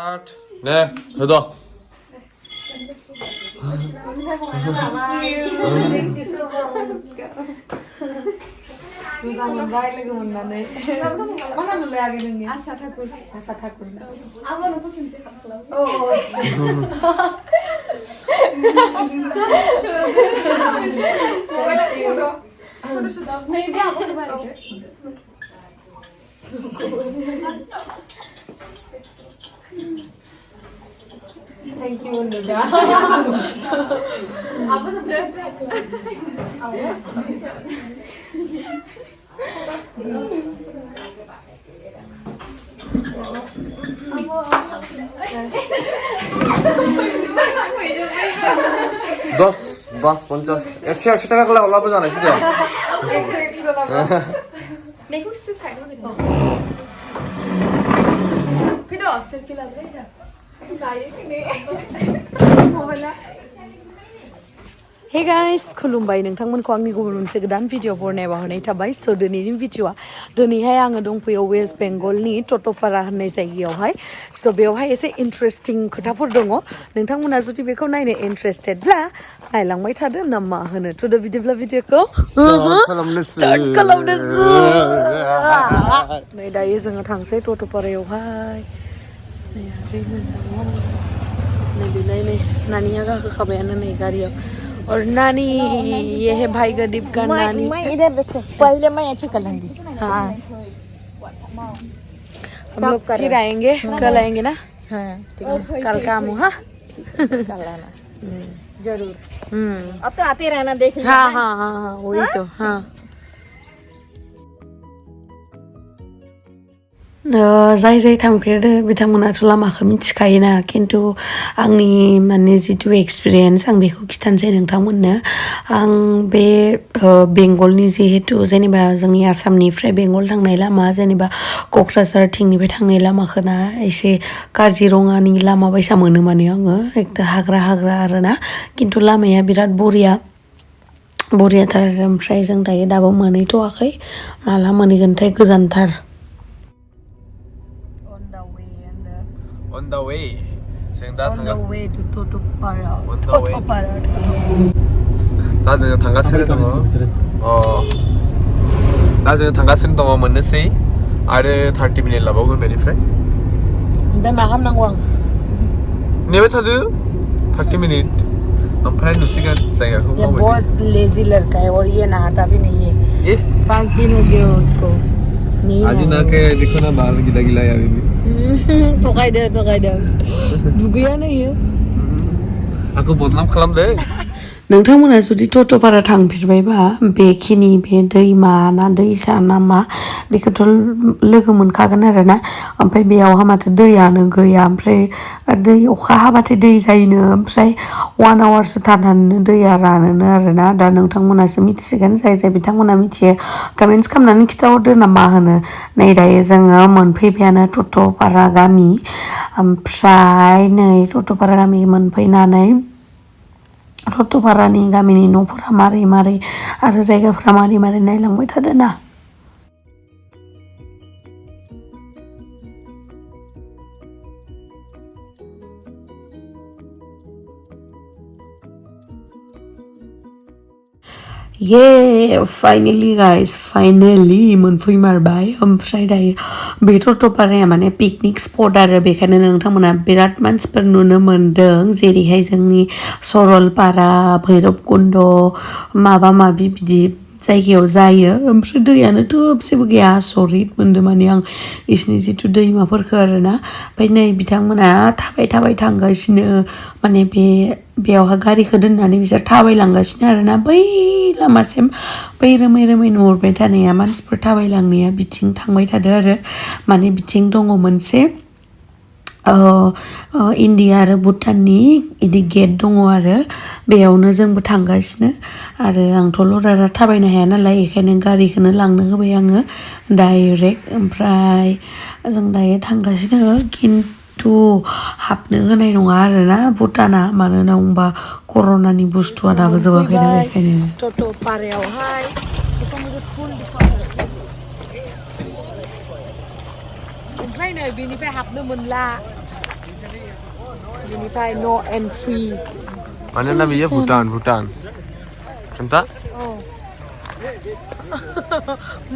스타트. 네, 됐다. Bisa membaik lagi menane. Mana mulai lagi nih? Asa takut. Asa takut. Apa lupa kimse kapla. Oh. Maybe apa kemarin? Thank you Nida. Apa sebenarnya? Dos, bas, poncas. Ekşi টাকা করলে লাভ জানা সেটা। 100 লাভ। Nego size side में देखो। फिर तो selfie log रही है। Hey guys, खुलुमबाय नोंथांमोनखौ आंनि गुबुन मोनसे गोदान भिडिअ बरनायबा होनाय थाबाय स' दिनैनि भिडिअआ दिनैहाय आङो दंफैयो वेस्ट बेंगलनि टट'पारा होननाय जायगायावहाय स' बेवहाय एसे इन्टारेस्टिं खोथाफोर दङ नोंथांमोना जुदि बेखौ नायनो इन्टारेस्टेडब्ला नायलांबाय थादो ना मा होनो थुदो बिदिब्ला भिडिअखौ स्टार्ट खालामनोसै नै दायो जोङो थांसै टट'पारायावहाय नै नानिया गाखोखाबायानो नै गारियाव और नानी ये है भाई गरीब का नानी मैं इधर देखो पहले मैं अच्छी कर लूंगी हाँ हम लोग फिर आएंगे कल आएंगे ना हाँ कल काम हो हाँ कल आना जरूर अब तो आते रहना देख लेना हाँ हाँ हाँ हाँ वही तो हाँ जाय जाय थांफेरदो बिथांमोनाथ' लामाखौ मिथिखायोना खिन्थु आंनि माने जितु एक्सपिरियेन्स आं बेखौ खिथानोसै नोंथांमोननो आं बे बेंगलनि जिहेतु जेनेबा जोंनि आसामनिफ्राय बेंगल थांनाय लामा जेनेबा क'क्राझार थिंनिफ्राय थांनाय लामाखौना एसे काजिरङानि लामा बायसा मोनो माने आङो एकदम हाग्रा आरोना खिन्थु लामाया बिराद बरियाथार ओमफ्राय जों दायो दाबो मोनहैथ'वाखै माला मोनहैगोनथाय गोजानथार On the way. 지금 다 On the way to Totopara. On the way. Totopara. 나 지금 당가 쓰는 동안 나 지금 당가 쓰는 동안 मोननोसै आरो 30 मिनिट लाबावगोन बेनिफ्राय ओमफ्राय मा खालामनांगौ आं नेबाय थादो 30 मिनिट ओमफ्राय नुसिगोन जायगाखौ ये बहुत लेजी लड़का है और ये नहाता भी नहीं है 5 दिन हो गए उसको आज ना के देखो ना बाल गिला यार अभी थगायदो दुगैयानो इयो आंखौ बदनाम खालामदो नोंथांमोना जुदि टट'पारा थांफेरबायबा बेखिनि बे दैमा ना दैसा ना मा बेखौथ' लोगो मोनखागोन आरोना ओमफ्राय बेयावहा माथो दैयानो गैया ओमफ्राय दै अखा हाबाथाय दै जायोनो ओमफ्राय 1 आवारसो थानानैनो दैया रानोनो आरोना दा नोंथांमोनासो मिथिसिगोन जाय बिथांमोना मिथियो कमेन्ट्स खालामनानै खिथाहरदो ना मा होनो नै दायो जोङो मोनफैबायानो टट'पारा गामि ओमफ्राय नै टट'पारा गामि मोनफैनानै टट'पारानि गामिनि न'फोरा मारै आरो जायगाफोरा मारै नायलांबाय थादो ना फाइनेलि गाइस मोनफैमारबाय ओमफ्राय दायो बे टट'पाराया माने पिकनिक स्पट आरो बेखायनो नोंथांमोना बिराद मानसिफोर नुनो मोन्दों जेरैहाय जोंनि सरलपारा भैरबकुन्द माबा माबि बिदि जायगायाव जायो ओमफ्राय दैयानो थोबसेबो गैया आसरित मोनदों माने आं इसोरनि जितु दैमाफोरखौ आरोना ओमफ्राय नै बिथांमोना थाबाय थांगासिनो माने बेयावहा गारिखौ दोननानै बिसोर थाबायलांगासिनो आरोना बै लामासिम बै रोमै नुहुरबाय थानाया मानसिफोर थाबायलांनाया बिथिं थांबाय थादो आरो माने बिथिं दङ मोनसे इन्डिया आरो भुटाननि इदि गेट दङ आरो बेयावनो जोंबो थांगासिनो आरो आंथ' लरारा थाबायनो हाया नालाय बेखायनो गारिखौनो लांनो होबाय आङो डाइरेक्ट ओमफ्राय जों दायो थांगासिनो खिन्थु हाबनो होनाय नङा आरोना भुटाना मानो होनना बुंबा कर'नानि बुस्थुआ दाबो जोबाखै ना बेखायनो टट'पारायावहाय ओमफ्राय नै बेनिफ्राय हाबनो मोनला बिनिफ्राय no entry मानोना बियो भुटान खोन्था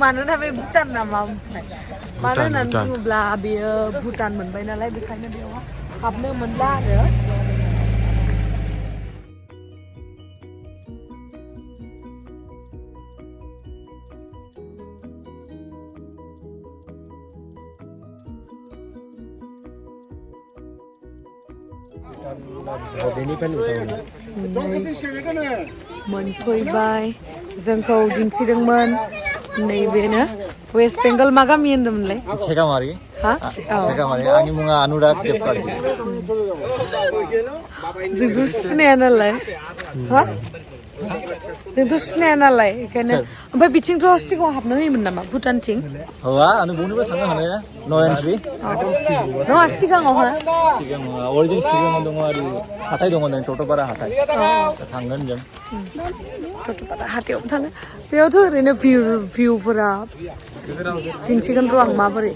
मानोना बे भुटान नामा ओमफ्राय मानो होननानै बुङोब्ला बेयो भुटान मोनबाय नालाय बेखायनो बेयाव हाबनो मोनला आरो मोनफैबाय जोंखौ दिन्थिदोंमोन नैबेनो वेस्ट बेंगल मा गामि होनदोंमोनलाय Gemsri Daimari आंनि मुङा अनुराग देबकार्ति जोंथ' सिनाया नालाय हा जोंथ' सिनाया नालाय बेखायनो ओमफ्राय बिथिंथ' सिगाङाव हाबनो होयोमोन नामा भुटानथिं हौवा आं बयनिबो थांनो हानाया no entry नङा सिगाङावहा अरिजिन सिगाङाव दङ आरो हाथाय दङ नै टटपारा हाथाय थांगोन जों टटपारा हाथायावबो थाङो बेयावथ' ओरैनो भिउफोरा दिन्थिगोन र' आं माबोरै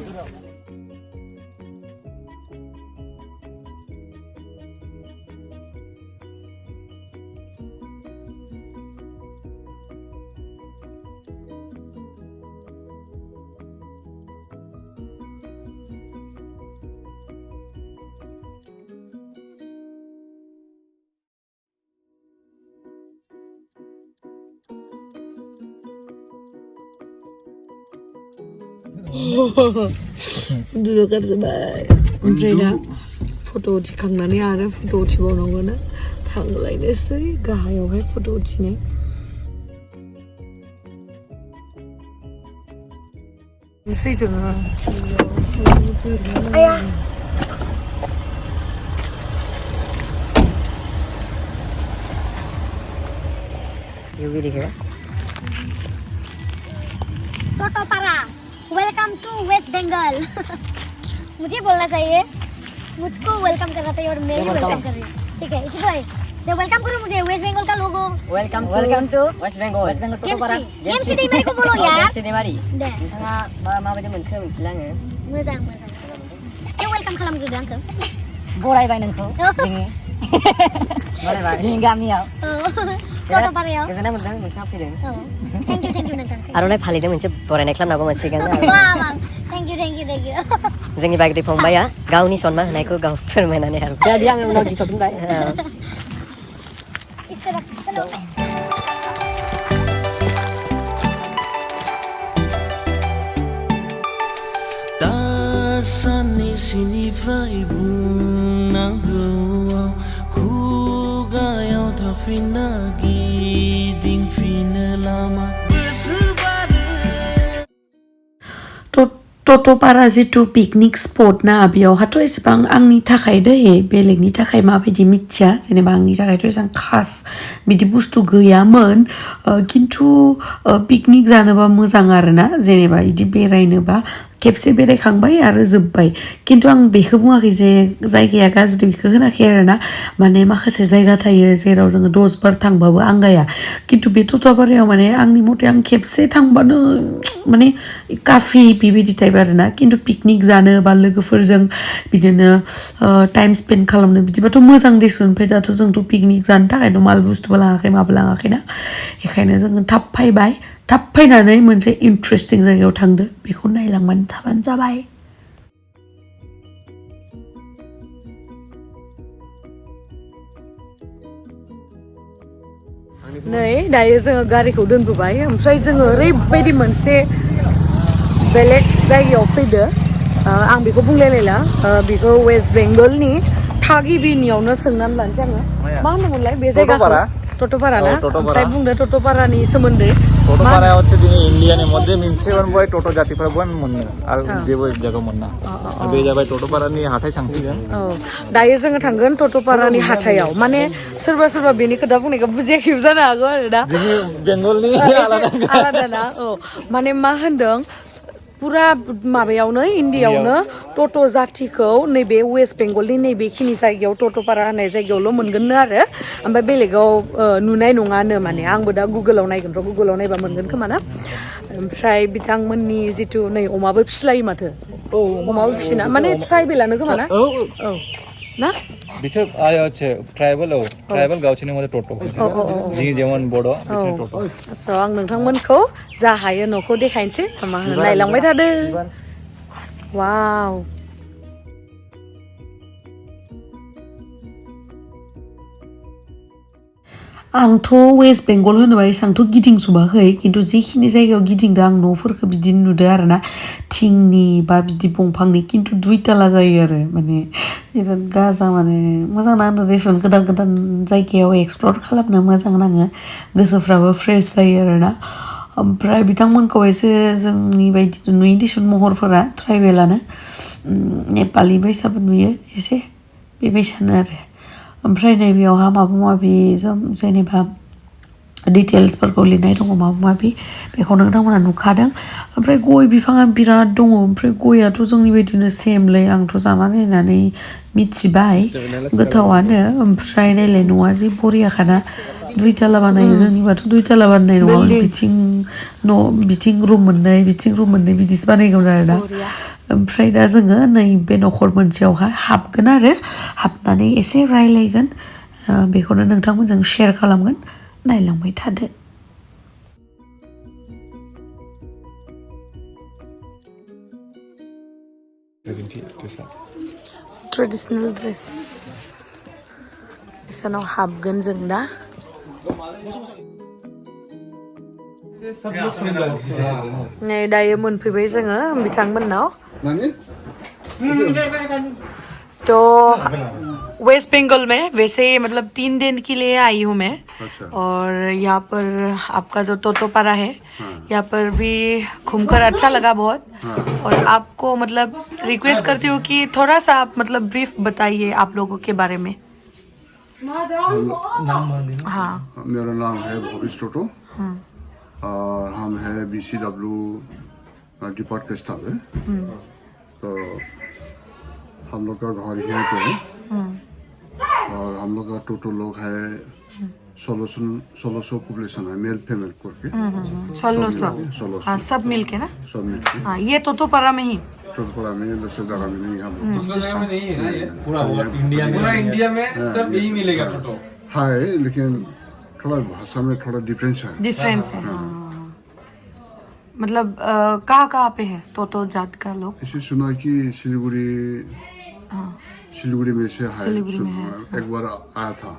उन्दुनो जाबाय ओमफ्राय दा फट' उथिखांनानै आरो फट' उथिबावनांगौ ना थांलायनोसै गाहायावहाय फट' उथिनो सै जोङो You really here? Totopara welcome to West Bengal मुझे बोलना चाहिए मुझको वेलकम करना चाहिए और मैं ही वेलकम कर रही हूँ ठीक है इसी भाई मैं वेलकम करूँ मुझे वेस्ट बंगाल का लोगो Welcome to West Bengal Totopara गेमस्री Daimary को बोलो यार Gemsri Daimari नोंथाङा माबायदि मोनखो मिथिला आङो मोजां नों वेलकाम खालामग्रोदो आंखौ बरायबाय नोंखौ जोंनि बरायबाय जोंनि गामियाव टोटोपारायाव गोजोननाय मोनदों नोंथाङा फैदों थेंक इउ नोंथां आर'नाइ फालिजों मोनसे बरायनाय खालामनांगौ मोनसिगोन थेंक इउ जोंनि बागै फंबाया गावनि सनमान होनायखौ गाव फोरमायनानै आरो दा आङो उनाव दिन्थिफिनबाय दासाननि सिनिफ्राय बुंनांगौआव खुगायाव थाफिनना गिदिंफिनो लामा टटपारा जिथु पिकनिक स्पट ना बेयावहाथ' एसेबां आंनि थाखाय दै बेलेगनि थाखाय माबायदि मिथिया जेनेबा आंनि थाखायथ' एसेबां खास बिदि बुस्थु गैयामोन खिन्थु पिकनिक जानोबा मोजां आरोना जेनेबा बिदि बेरायनोबा खेबसे बेरायखांबाय आरो जोब्बाय खिन्थु आं बेखौ बुङाखै जे जायगाया गाज्रि बेखौ होनाखै आरोना माने माखासे जायगा थायो जेराव जोङो 10 बार थांबाबो आंगाया खिन्थु बे टटपारायाव माने आंनि मथे आं खेबसे थांबानो माने काफि बेबायदि टाइप आरोना खिन्थु पिकनिक जानो बा लोगोफोरजों बिदिनो टाइम स्पेन्ड खालामनो बिदिबाथ' मोजां देसुन ओमफ्राय दाथ' जोंथ' पिकनिक जानो थाखायथ' माल बुस्थुबो लाङाखै माबो लाङाखैना बेखायनो जोङो थाब फैबाय थाब फैनानै मोनसे इन्ट्रेस्टिं जायगायाव थांदो बेखौ नायलांबानो थाबानो जाबाय नै दायो जोङो गारिखौ दोनबोबाय ओमफ्राय जोङो ओरैबायदि मोनसे बेलेग जायगायाव फैदो आं बेखौ बुंलायलायला बेखौ वेस्ट बेंगलनि थागिबिनियावनो सोंनानै लानोसै आङो मा होनोमोनलाय बे जायगाखौ टटपारा ना ओमफ्राय बुंदो टटपारानि सोमोन्दै टटपाराया হচ্ছে ইন্ডিয়ানের মধ্যে মিনসেবান বয় टट জাতিफोरा बन मोनो आरो जेबो जायगा मोना बे जाबाय टटपारानि हाथाय सांसिगोन दायो जोङो थांगोन टटपारानि हाथायाव माने सोरबा बेनि खोथा बुंनायखौ बुजियाखैबो जानो हागौ आरो दा जोंनि बेंगलनि आलादा ना माने मा होनदों पुरा माबायावनो इन्डियावनो टट' जातिखौ नैबे वेस्ट बेंगलनि नैबेखिनि जायगायाव टटपारा होननाय जायगायावल' मोनगोननो आरो ओमफ्राय बेलेगाव नुनाय नङानो माने आंबो दा गुगोलाव नायगोन र' गुगोलाव नायबा मोनगोन खोमा ना ओमफ्राय बिथांमोननि जिथु नै अमाबो फिसिलायो माथो अमाबो फिसिना माने ट्राइबेलानो खोमा ना ना बिसोर আছে ट्राइबल ट्राइबल गावसिनि मते टोटो जि जेमन बड' बिसोर टोटो स' आं नोंथांमोनखौ जा हायो न'खौ देखायनोसै मा होनो नायलांबाय थादो वाव आंथ' वेस्ट बेंगल होनोबा एसांथ' गिदिंजोबाखै खिन्थु जिखिनि जायगायाव गिदिंदों आं न'फोरखौ बिदिनो नुदों आरो ना थिंनि बा बिदि दंफांनि खिन्थु दुइटाला जायो आरो माने बिराद गाजा माने मोजां नाङो रेसन गोदान गोदान जायगायाव एक्सप्लर खालामनो मोजां नाङो गोसोफ्राबो फ्रेश जायो आरो ना ओमफ्राय बिथांमोनखौ एसे जोंनि बायदि नुयो दिसुन महरफोरा ट्राइबेलानो नेपालि बायसाबो नुयो एसे बेबायसानो आरो ओमफ्राय नैबेयावहा माबा माबि जेनेबा डिटेल्सफोरखौ लिरनाय दङ माबा माबि बेखौ नोंथांमोना नुखादों ओमफ्राय गय बिफाङा बिराद दङ ओमफ्राय गयाथ' जोंनि बायदिनो सेमलै आंथ' जानानै नायनानै मिथिबाय गोथावानो ओमफ्राय नायलाय न'आ जि बरियाखाना दुइटाला बानायो जोंनिबाथ' दुइटाला बानायनाय नङा बिथिं रुम मोननै बिदिसो बानायगौमोन आरोना ओमफ्राय दा जोङो नैबे न'खर मोनसेयावहाय हाबगोन आरो हाबनानै एसे रायलायगोन बेखौनो नोंथांमोनजों शेयार खालामगोन नायलांबाय थादो ट्रेडिशनेल ड्रेस इसानाव हाबगोन जों दा नै दायो मोनफैबाय जोङो बिथांमोननाव तो वेस्ट बंगाल में वैसे मतलब 3 दिन के लिए आई हूँ मैं और यहाँ पर आपका जो टोटोपारा है यहाँ पर भी घूमकर अच्छा लगा बहुत और आपको मतलब रिक्वेस्ट करती हूँ कि थोड़ा सा आप मतलब ब्रीफ बताइए आप लोगों के बारे में हाँ मेरा नाम है भविष्य टोटो और हम है BCW डिपार्ट के स्टाफ है तो हम लोग का घर यहीं पे है और हम लोग का टोटल लोग है 1600 पॉपुलेशन है मेल फीमेल करके 1600 हाँ सब मिलके ना सब मिलके हाँ ये टोटोपारा में ही टोटोपारा में दूसरे जगह में नहीं हम लोग दूसरे जगह में नहीं है ना ये पूरा इंडिया में सब यही मिलेगा टोटो है लेकिन थोड़ा भाषा में थोड़ा डिफरेंस है मतलब कहाँ पे है टोटो जाट का लोग इसे सुना कि सिलीगुड़ी में से है एक बार आया था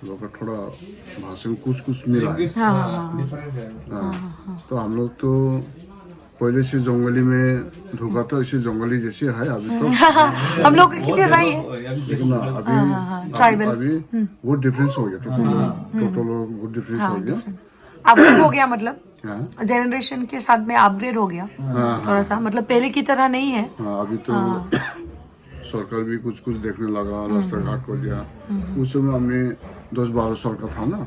लोग का थोड़ा भाषा में कुछ मिला है तो हम लोग तो पहले से जंगली में ढोका था इसे जंगली जैसे है अभी तो हम लोग किधर रहे लेकिन अभी बहुत डिफरेंस हो गया टोटल बहुत डिफरेंस हो गया अपग्रेड हो गया मतलब जनरेशन के साथ में अपग्रेड हो गया थोड़ा सा मतलब पहले की तरह नहीं है अभी तो सरकार भी कुछ देखने लगा रास्ता घाट हो गया उस समय हमने 10-12 साल का था ना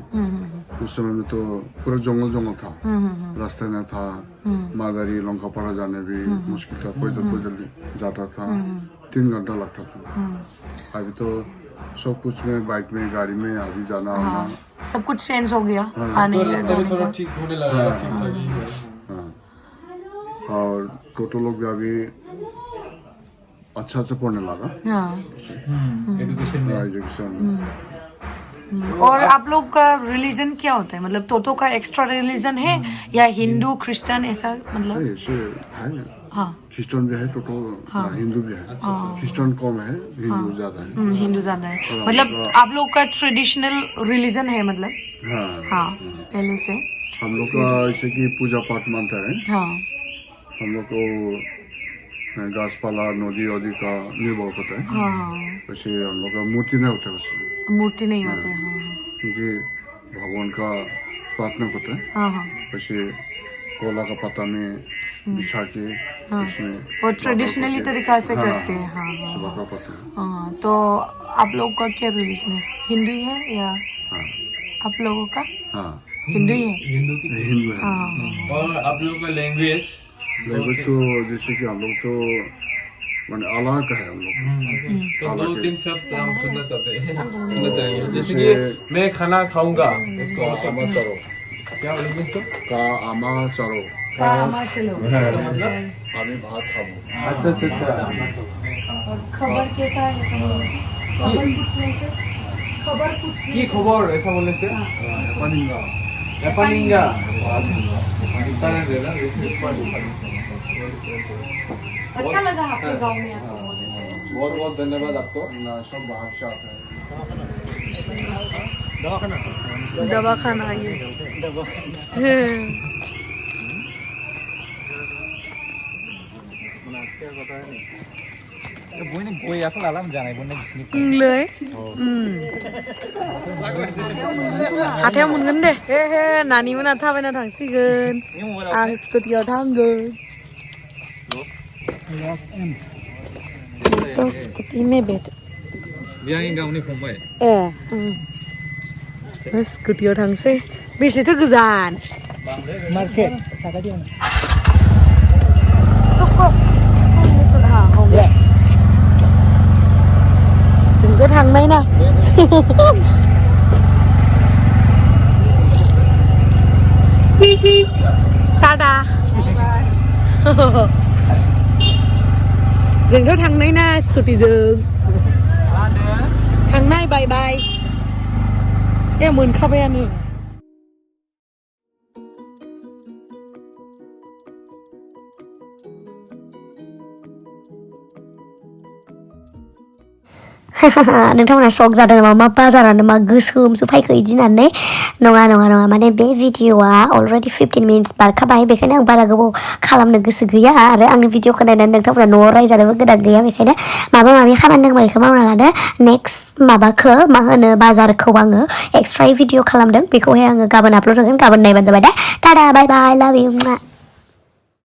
उस समय में तो पूरा जंगल था रास्ता नहीं था मादारी लंकापाड़ा जाने भी मुश्किल था पैदल जाता था 3 घंटा लगता था अभी तो सब कुछ में बाइक में गाड़ी में अभी जाना आना सब कुछ चेंज हो गया आने थोड़ा ठीक होने लगा और टोटो लोग भी अभी अच्छा पढ़ने लगा एजुकेशन और आप लोग का रिलीजन क्या होता है मतलब टोटो का एक्स्ट्रा रिलीजन है या हिंदू क्रिश्चियन ऐसा मतलब ऐसे है हाँ क्रिश्चियन भी है टोटो हिंदू भी है क्रिश्चियन कम है हिंदू ज्यादा है हिंदू ज्यादा है मतलब आप लोग का ट्रेडिशनल रिलीजन है मतलब हाँ पहले से हम लोग का ऐसे की पूजा पाठ मानता है हम लोग को घास पाला नदी का निर्भर होता है वैसे हम लोग का मूर्ति नहीं होता है मूर्ति नहीं होता है क्योंकि भगवान का प्रार्थना होता है वैसे कोला का पत्ता में बिछा के उसमें और ट्रेडिशनली तरीका से करते हैं सुबह का पत्ता तो आप लोग का क्या रिलीजन है हिंदू ही है या आप लोगों का हिंदू ही है हिंदू है और आप लोगों का लैंग्वेज तो जैसे कि हम लोग तो माने अलग है हम लोग तो 2-3 शब्द हम सुनना चाहेंगे जैसे कि मैं खाना खाऊंगा इसको आमा चलो क्या बोलेंगे तो का आमा चलो चलो मतलब अभी भात खाऊं अच्छा खबर कैसा है खबर पूछने से खबर पूछने কি খবর ऐसा बोलने से एपानिंगा एपानिंगा अच्छा लगा आपके गांव में आके बहुत बहुत धन्यवाद आपको ना सब बाहर से आता है दवाखाना ये बयनो गयाथ' लाला जानाय बननाय बिसिनि ले हाथायाव मोनगोन दे हे नानि मोना थाबायना थांसिगोन आं स्कुटियाव थांगोन तो स्कुटि में बैठ बे आंनि गावनि फंबाय स्कुटियाव थांसै बेसेथो गोजान मार्केट साखाथियाव जोंथ' थांनाय ना टाटा जोंथ' थांनाय ना स्कुटिजों थांनाय बाय बाय ए मोनखाबायानो नोंथांमोना शक जादों नामा मा बाजारानो मा गोसोमसो फायखो इदि होननानै नङा माने बे भिडिअआ अलरेडि 15 मिनिट्स बारखाबाय बेखायनो आं बारा गोबाव खालामनो गोसो गैया आरो आंनि भिडिअखौ नायनानै नोंथांमोना न'आव रायजानोबो गोनां गैया बेखायनो माबा माबि खामानि दंबा बेखौ मावना लादो नेक्स्ट माबाखौ मा होनो बाजारखौ आङो एक्सट्रायै भिडिअ खालामदों बेखौहाय आङो गाबोन आपल'ड होगोन गाबोन नायबानो जाबाय दे टाटा बाय बाय लाभ इउ